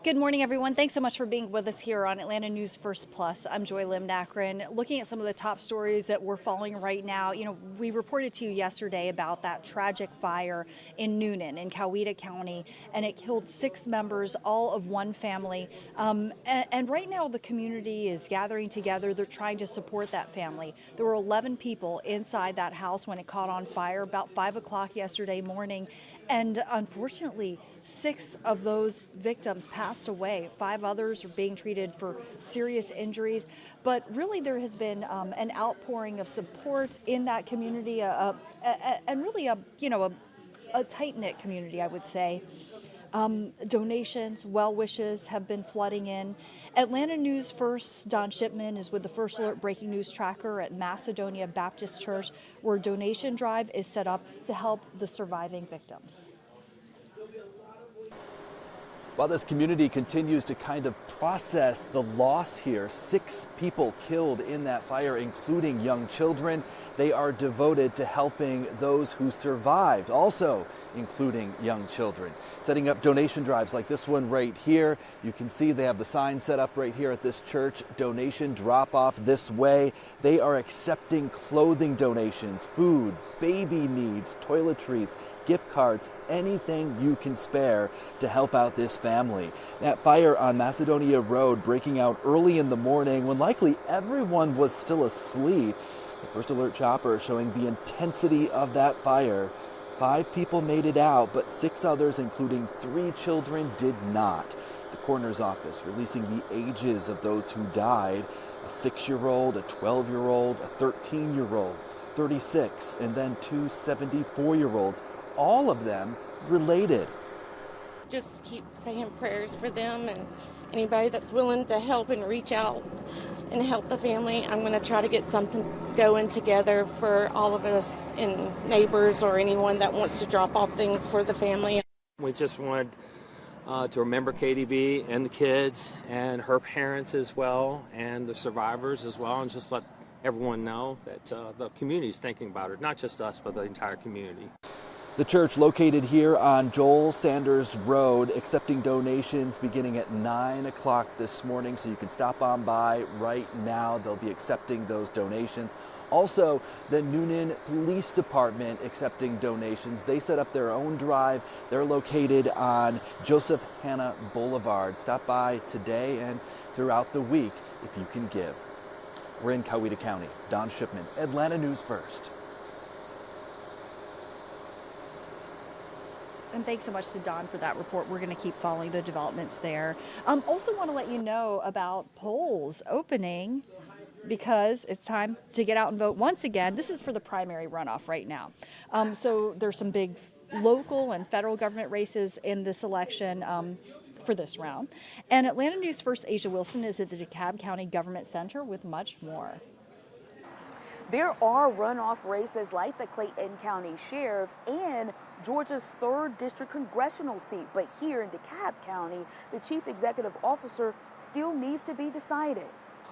Good morning, everyone. Thanks so much for being with us here on Atlanta News First Plus. I'm Joy Lim-Nakron. Looking at some of the top stories that we're following right now, we reported to you yesterday about that tragic fire in Newnan in Coweta County, and it killed 6 members, all of one family. And right now, the community is gathering together. They're trying to support that family. There were 11 people inside that house when it caught on fire about 5 o'clock yesterday morning. And unfortunately, 6 of those victims passed away. 5 others are being treated for serious injuries. But really, there has been an outpouring of support in that community, and really a tight-knit community, I would say. Donations, well wishes have been flooding in. Atlanta News First, Don Shipman is with the First Alert Breaking News Tracker at Macedonia Baptist Church, where a donation drive is set up to help the surviving victims. While this community continues to kind of process the loss here, 6 people killed in that fire, including young children, they are devoted to helping those who survived, also including young children. Setting up donation drives like this one right here. You can see they have the sign set up right here at this church. Donation drop off this way. They are accepting clothing donations, food, baby needs, toiletries, gift cards, anything you can spare to help out this family. That fire on Macedonia Road breaking out early in the morning when likely everyone was still asleep. The First Alert chopper showing the intensity of that fire. 5 people made it out, but 6 others, including 3 children, did not. The coroner's office releasing the ages of those who died: a 6-year-old, a 12-year-old, a 13-year-old, 36, and then 2 74-year-olds. All of them related. Just keep saying prayers for them, and anybody that's willing to help and reach out and help the family. I'm going to try to get something going together for all of us and neighbors or anyone that wants to drop off things for the family. We just wanted to remember KDB and the kids and her parents as well, and the survivors as well, and just let everyone know that the community is thinking about it, not just us, but the entire community. The church located here on Joel Sanders Road, accepting donations beginning at 9 o'clock this morning, so you can stop on by right now. They'll be accepting those donations. Also, the Newnan Police Department accepting donations. They set up their own drive. They're located on Joseph Hanna Boulevard. Stop by today and throughout the week if you can give. We're in Coweta County. Don Shipman, Atlanta News First. And thanks so much to Don for that report. We're going to keep following the developments there. Also want to let you know about polls opening, because it's time to get out and vote once again. This is for the primary runoff right now. So there's some big local and federal government races in this election for this round. And Atlanta News First Asia Wilson is at the DeKalb County Government Center with much more. There are runoff races like the Clayton County Sheriff and Georgia's 3rd District Congressional seat. But here in DeKalb County, the Chief Executive Officer still needs to be decided.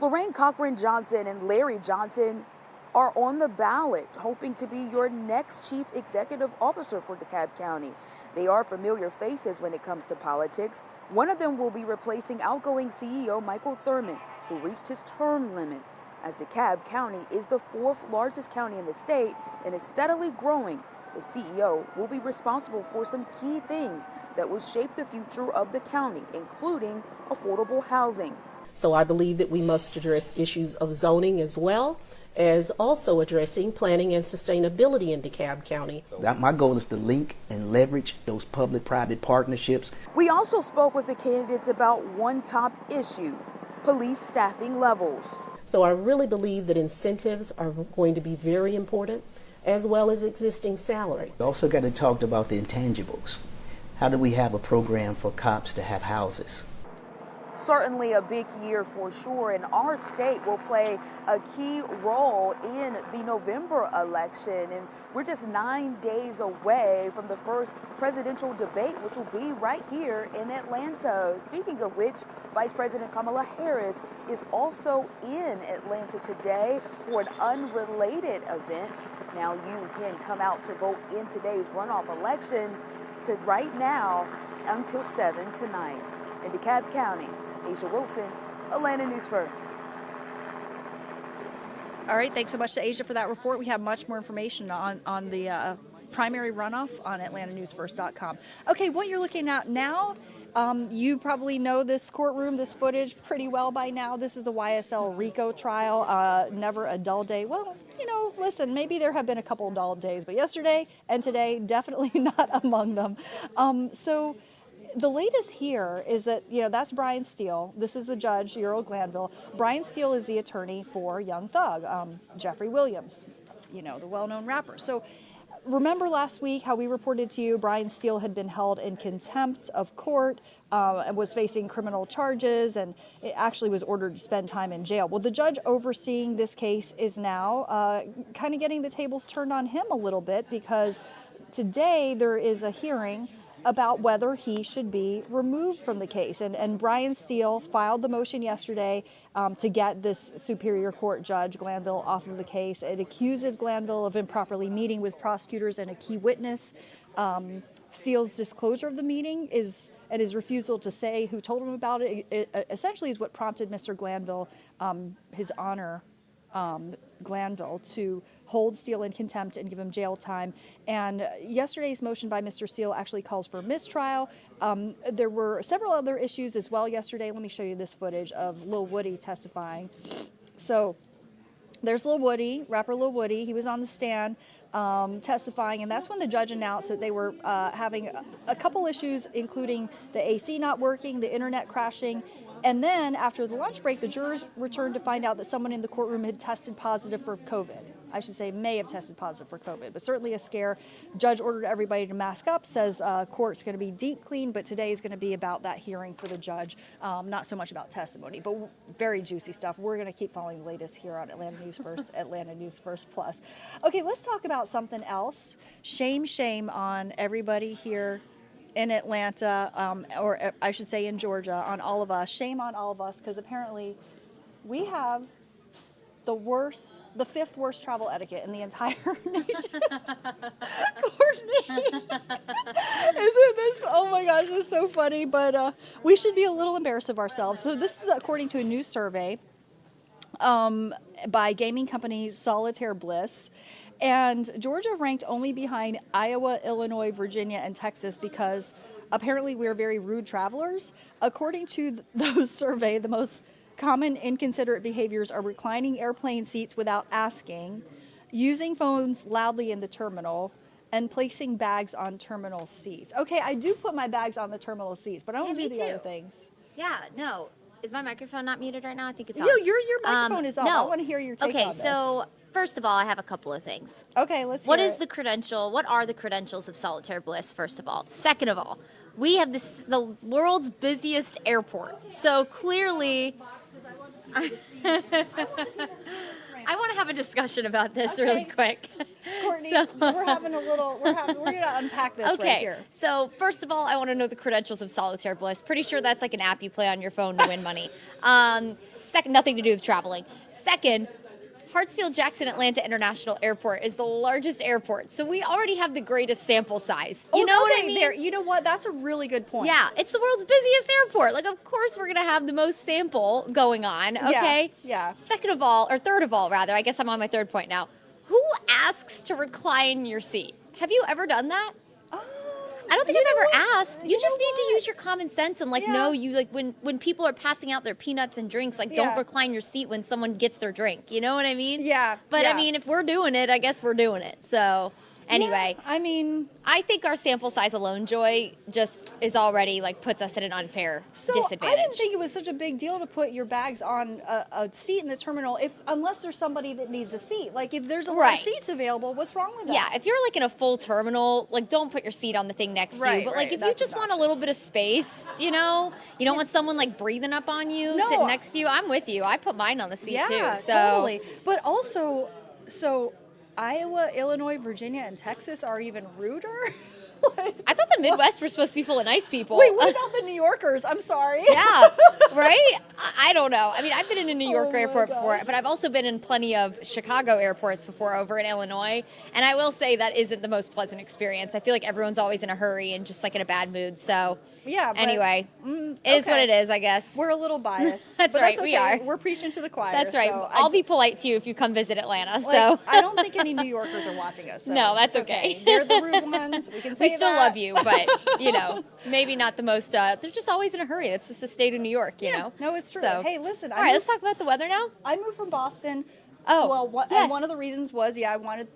Lorraine Cochran-Johnson and Larry Johnson are on the ballot, hoping to be your next Chief Executive Officer for DeKalb County. They are familiar faces when it comes to politics. One of them will be replacing outgoing CEO Michael Thurman, who reached his term limit. As DeKalb County is the 4th largest county in the state and is steadily growing, the CEO will be responsible for some key things that will shape the future of the county, including affordable housing. So I believe that we must address issues of zoning as well as also addressing planning and sustainability in DeKalb County. My goal is to link and leverage those public-private partnerships. We also spoke with the candidates about one top issue: police staffing levels. So I really believe that incentives are going to be very important, as well as existing salary. We also got to talk about the intangibles. How do we have a program for cops to have houses? Certainly a big year for sure, and our state will play a key role in the November election. And we're just 9 days away from the first presidential debate, which will be right here in Atlanta. Speaking of which, Vice President Kamala Harris is also in Atlanta today for an unrelated event. Now you can come out to vote in today's runoff election to right now until 7 tonight. In DeKalb County, Asia Wilson, Atlanta News First. All right, thanks so much to Asia for that report. We have much more information on the primary runoff on AtlantaNewsFirst.com. Okay, what you're looking at now, you probably know this courtroom, this footage pretty well by now. This is the YSL Rico trial. Never a dull day. Well, listen, maybe there have been a couple of dull days, but yesterday and today, definitely not among them. So the latest here is that, that's Brian Steele. This is the judge, Earl Glanville. Brian Steele is the attorney for Young Thug, Jeffrey Williams, the well-known rapper. So remember last week how we reported to you Brian Steele had been held in contempt of court and was facing criminal charges, and it actually was ordered to spend time in jail. Well, the judge overseeing this case is now kind of getting the tables turned on him a little bit, because today there is a hearing about whether he should be removed from the case. And Brian Steele filed the motion yesterday to get this Superior Court Judge Glanville off of the case. It accuses Glanville of improperly meeting with prosecutors and a key witness. Steele's disclosure of the meeting and his refusal to say who told him about it essentially is what prompted Mr. Glanville, his Honor Glanville, to hold Steele in contempt and give him jail time. And yesterday's motion by Mr. Steele actually calls for mistrial. There were several other issues as well yesterday. Let me show you this footage of Lil Woody testifying. So there's Lil Woody, rapper Lil Woody. He was on the stand testifying, and that's when the judge announced that they were having a couple issues, including the AC not working, the internet crashing. And then after the lunch break, the jurors returned to find out that someone in the courtroom had tested positive for COVID. I should say may have tested positive for COVID, but certainly a scare. Judge ordered everybody to mask up, says court's going to be deep clean, but today is going to be about that hearing for the judge, not so much about testimony, but very juicy stuff. We're going to keep following the latest here on Atlanta News First, Atlanta News First Plus. Okay, let's talk about something else. Shame on everybody here in Atlanta, or I should say in Georgia, on all of us. Shame on all of us, because apparently we have the fifth worst travel etiquette in the entire nation. Courtney, isn't this, oh my gosh, this is so funny, but we should be a little embarrassed of ourselves. So this is according to a new survey by gaming company Solitaire Bliss. And Georgia ranked only behind Iowa, Illinois, Virginia, and Texas because apparently we're very rude travelers. According to those survey, the most common inconsiderate behaviors are reclining airplane seats without asking, using phones loudly in the terminal, and placing bags on terminal seats. Okay, I do put my bags on the terminal seats, but I don't do the other things. Yeah, no. Is my microphone not muted right now? I think it's on. Your microphone is on. No. I want to hear your take on this. Okay, so first of all, I have a couple of things. Okay, let's hear What it. is the credential? What are the credentials of Solitaire Bliss, first of all? Second of all, we have the world's busiest airport. So clearly, I want to have a discussion about this really quick. Courtney, we're going to unpack this right here. So first of all, I want to know the credentials of Solitaire Bliss. Pretty sure that's like an app you play on your phone to win money. Second, nothing to do with traveling. Second, Hartsfield-Jackson Atlanta International Airport is the largest airport, so we already have the greatest sample size. You know what I mean? You know what? That's a really good point. Yeah, it's the world's busiest airport. Like, of course we're going to have the most sample going on, okay? Yeah. Third of all, I guess I'm on my third point now. Who asks to recline your seat? Have you ever done that? I don't think I've ever asked. You just need to use your common sense and know you when people are passing out their peanuts and drinks, don't recline your seat when someone gets their drink. You know what I mean? Yeah. But I mean, if we're doing it, I guess we're doing it. So anyway, I think our sample size alone, Joy, just is already puts us at an unfair disadvantage. I didn't think it was such a big deal to put your bags on a seat in the terminal unless there's somebody that needs a seat. Like if there's a lot of seats available, what's wrong with that? Yeah, if you're in a full terminal, don't put your seat on the thing next to you. But if you just want a little bit of space, you don't want someone breathing up on you, sitting next to you. I'm with you. I put mine on the seat too. So. Totally. But also, Iowa, Illinois, Virginia, and Texas are even ruder. I thought the Midwest were supposed to be full of nice people. Wait, what about the New Yorkers? I'm sorry. Yeah, right? I don't know. I mean, I've been in a New York my airport gosh. before, but I've also been in plenty of Chicago airports before over in Illinois. And I will say that isn't the most pleasant experience. I feel like everyone's always in a hurry and just like in a bad mood. So Yeah. But, anyway, it is what it is, I guess. We're a little biased. That's but right, That's okay. we are. We're preaching to the choir. That's right. So I'll be polite to you if you come visit Atlanta. like, So I don't think any New Yorkers are watching us. So No, that's it's okay. They're the rude ones. We can say we still that. love you, but maybe not the most. They're just always in a hurry. That's just the state of New York, you know. No, it's true. So, Hey, listen. all right, let's talk about the weather now. I moved from Boston. Oh, well, yes. and one of the reasons was, I wanted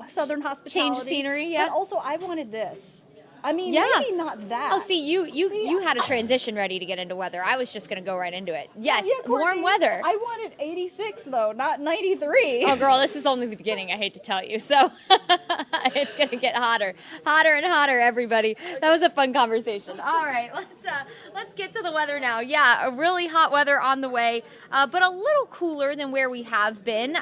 southern hospitality. Change of scenery, yeah. But also, I wanted this. I mean, Yeah. maybe not that. Oh, see, you had a transition ready to get into weather. I was just going to go right into it. Yes, Yeah, Courtney, warm weather. I wanted 86 though, not 93. Oh, girl, this is only the beginning. I hate to tell you. So it's going to get hotter and hotter, everybody. That was a fun conversation. All right, let's get to the weather now. Yeah, a really hot weather on the way, but a little cooler than where we have been.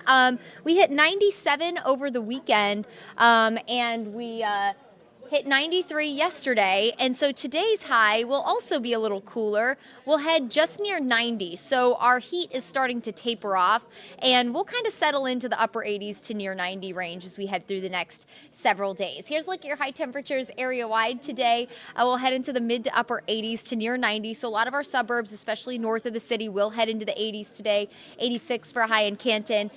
We hit 97 over the weekend, and we hit 93 yesterday, and so today's high will also be a little cooler. We'll head just near 90, so our heat is starting to taper off, and we'll kind of settle into the upper 80s to near 90 range as we head through the next several days. Here's look at your high temperatures area-wide today. We'll head into the mid to upper 80s to near 90, so a lot of our suburbs, especially north of the city, will head into the 80s today. 86 for a high in Canton,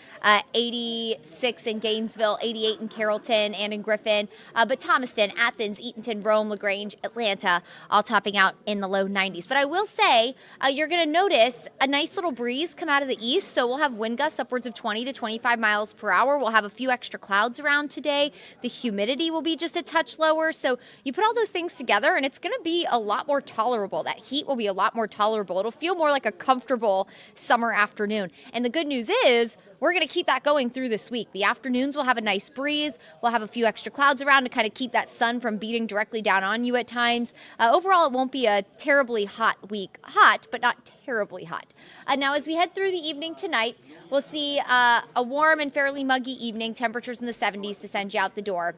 86 in Gainesville, 88 in Carrollton and in Griffin, but Thomaston, Athens, Eatonton, Rome, LaGrange, Atlanta, all topping out in the low 90s. But I will say, you're going to notice a nice little breeze come out of the east, so we'll have wind gusts upwards of 20 to 25 miles per hour. We'll have a few extra clouds around today. The humidity will be just a touch lower, so you put all those things together, and it's going to be a lot more tolerable. That heat will be a lot more tolerable. It'll feel more like a comfortable summer afternoon. And the good news is, we're going to keep that going through this week. The afternoons will have a nice breeze. We'll have a few extra clouds around to kind of keep that sun from beating directly down on you at times. Overall, it won't be a terribly hot week. Hot, but not terribly hot. Now, as we head through the evening tonight, we'll see a warm and fairly muggy evening, temperatures in the 70s to send you out the door.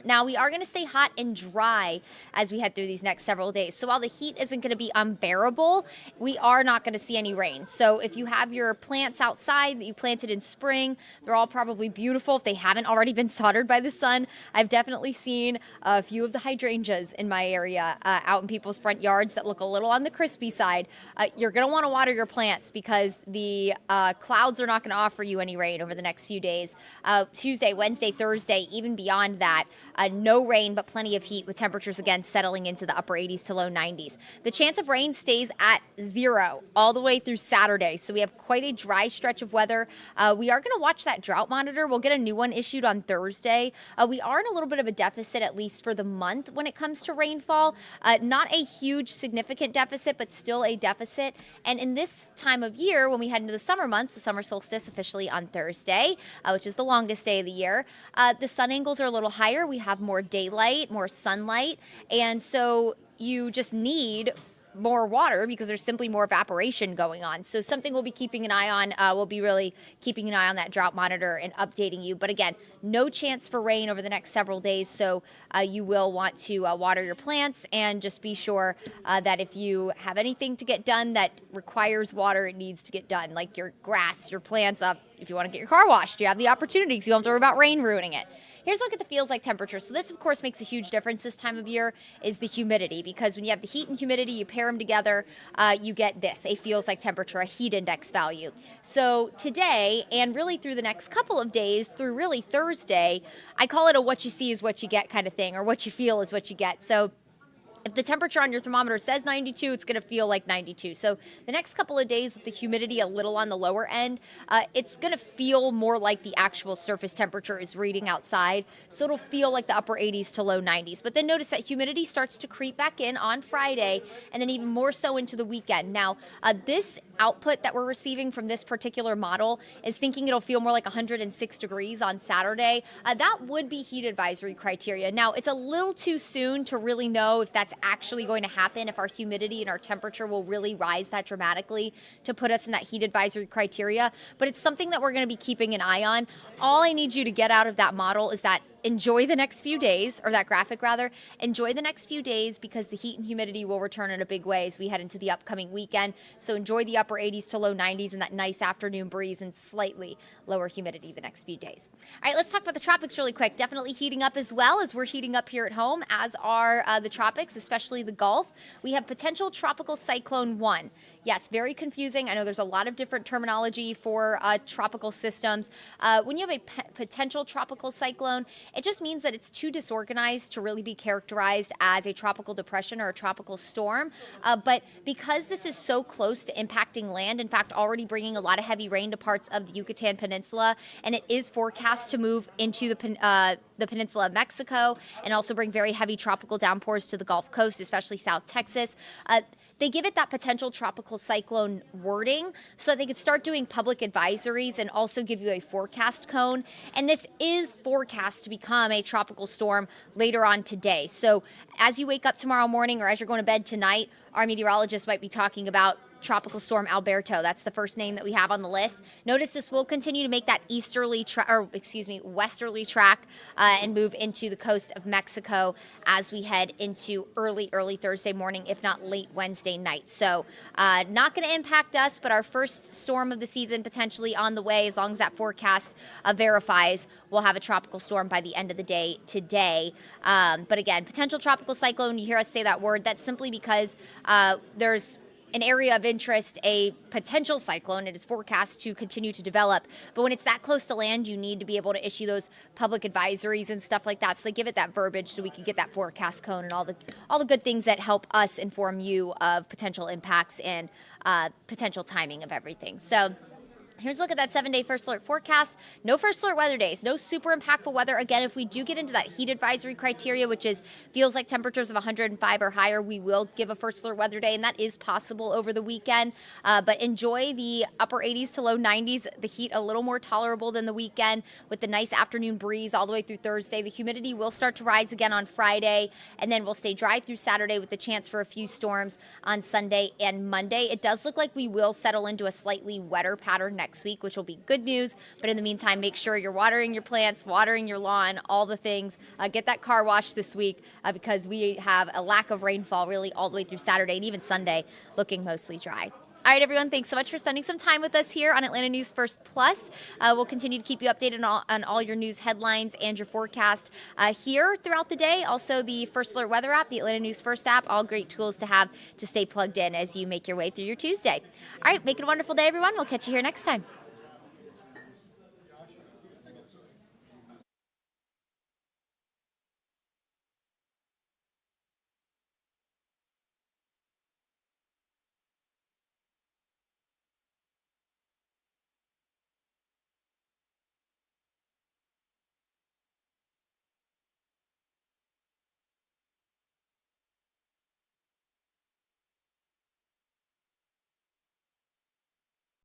Now, we are going to stay hot and dry as we head through these next several days. So while the heat isn't going to be unbearable, we are not going to see any rain. So if you have your plants outside that you planted in spring, they're all probably beautiful if they haven't already been soldered by the sun. I've definitely seen a few of the hydrangeas in my area out in people's front yards that look a little on the crispy side. You're going to want to water your plants because the clouds are not going to offer you any rain over the next few days. Tuesday, Wednesday, Thursday, even beyond that. No rain, but plenty of heat with temperatures again settling into the upper 80s to low 90s. The chance of rain stays at 0 all the way through Saturday. So we have quite a dry stretch of weather. We are going to watch that drought monitor. We'll get a new one issued on Thursday. We are in a little bit of a deficit, at least for the month when it comes to rainfall. Not a huge significant deficit, but still a deficit. And in this time of year, when we head into the summer months, the summer solstice officially on Thursday, which is the longest day of the year, the sun angles are a little higher. We have more daylight, more sunlight, and so you just need more water because there's simply more evaporation going on. So something we'll be keeping an eye on. We'll be really keeping an eye on that drought monitor and updating you. But again, no chance for rain over the next several days, so you will want to water your plants and just be sure that if you have anything to get done that requires water, it needs to get done, like your grass, your plants up. If you want to get your car washed, you have the opportunity because you don't have to worry about rain ruining it. Here's a look at the feels like temperature. So this, of course, makes a huge difference this time of year is the humidity, because when you have the heat and humidity, you pair them together, you get this, a feels like temperature, a heat index value. So today, and really through the next couple of days, through really Thursday, I call it a what you see is what you get kind of thing, or what you feel is what you get. So if the temperature on your thermometer says 92, it's going to feel like 92. So the next couple of days with the humidity a little on the lower end, it's going to feel more like the actual surface temperature is reading outside. So it'll feel like the upper 80s to low 90s. But then notice that humidity starts to creep back in on Friday and then even more so into the weekend. Now, this output that we're receiving from this particular model is thinking it'll feel more like 106 degrees on Saturday. That would be heat advisory criteria. Now, it's a little too soon to really know if that's actually going to happen, if our humidity and our temperature will really rise that dramatically to put us in that heat advisory criteria. But it's something that we're going to be keeping an eye on. All I need you to get out of that model is that enjoy the next few days, or that graphic rather, enjoy the next few days because the heat and humidity will return in a big way as we head into the upcoming weekend. So enjoy the upper 80s to low 90s and that nice afternoon breeze and slightly lower humidity the next few days. All right, let's talk about the tropics really quick. Definitely heating up as well as we're heating up here at home, as are the tropics, especially the Gulf. We have potential tropical cyclone 1. Yes, very confusing. I know there's a lot of different terminology for tropical systems. When you have a potential tropical cyclone, it just means that it's too disorganized to really be characterized as a tropical depression or a tropical storm. But because this is so close to impacting land, in fact, already bringing a lot of heavy rain to parts of the Yucatan Peninsula, and it is forecast to move into the peninsula of Mexico and also bring very heavy tropical downpours to the Gulf Coast, especially South Texas. They give it that potential tropical cyclone wording so that they could start doing public advisories and also give you a forecast cone. And this is forecast to become a tropical storm later on today. So as you wake up tomorrow morning or as you're going to bed tonight, our meteorologists might be talking about Tropical Storm Alberto. That's the first name that we have on the list. Notice this will continue to make that westerly track and move into the coast of Mexico as we head into early Thursday morning, if not late Wednesday night. So not going to impact us, but our first storm of the season potentially on the way, as long as that forecast verifies. We'll have a tropical storm by the end of the day today. But again, potential tropical cyclone, you hear us say that word, that's simply because there's an area of interest, a potential cyclone. It is forecast to continue to develop. But when it's that close to land, you need to be able to issue those public advisories and stuff like that. So they give it that verbiage so we can get that forecast cone and all the good things that help us inform you of potential impacts and potential timing of everything. So here's a look at that 7-day first alert forecast. No first alert weather days, no super impactful weather. Again, if we do get into that heat advisory criteria, which feels like temperatures of 105 or higher, we will give a first alert weather day, and that is possible over the weekend. But enjoy the upper 80s to low 90s, the heat a little more tolerable than the weekend with the nice afternoon breeze all the way through Thursday. The humidity will start to rise again on Friday, and then we'll stay dry through Saturday with the chance for a few storms on Sunday and Monday. It does look like we will settle into a slightly wetter pattern next week, which will be good news. But in the meantime, make sure you're watering your plants, watering your lawn, all the things. Get that car washed this week because we have a lack of rainfall really all the way through Saturday and even Sunday looking mostly dry. All right, everyone, thanks so much for spending some time with us here on Atlanta News First Plus. We'll continue to keep you updated on all your news headlines and your forecast here throughout the day. Also, the First Alert Weather app, the Atlanta News First app, all great tools to have to stay plugged in as you make your way through your Tuesday. All right, make it a wonderful day, everyone. We'll catch you here next time.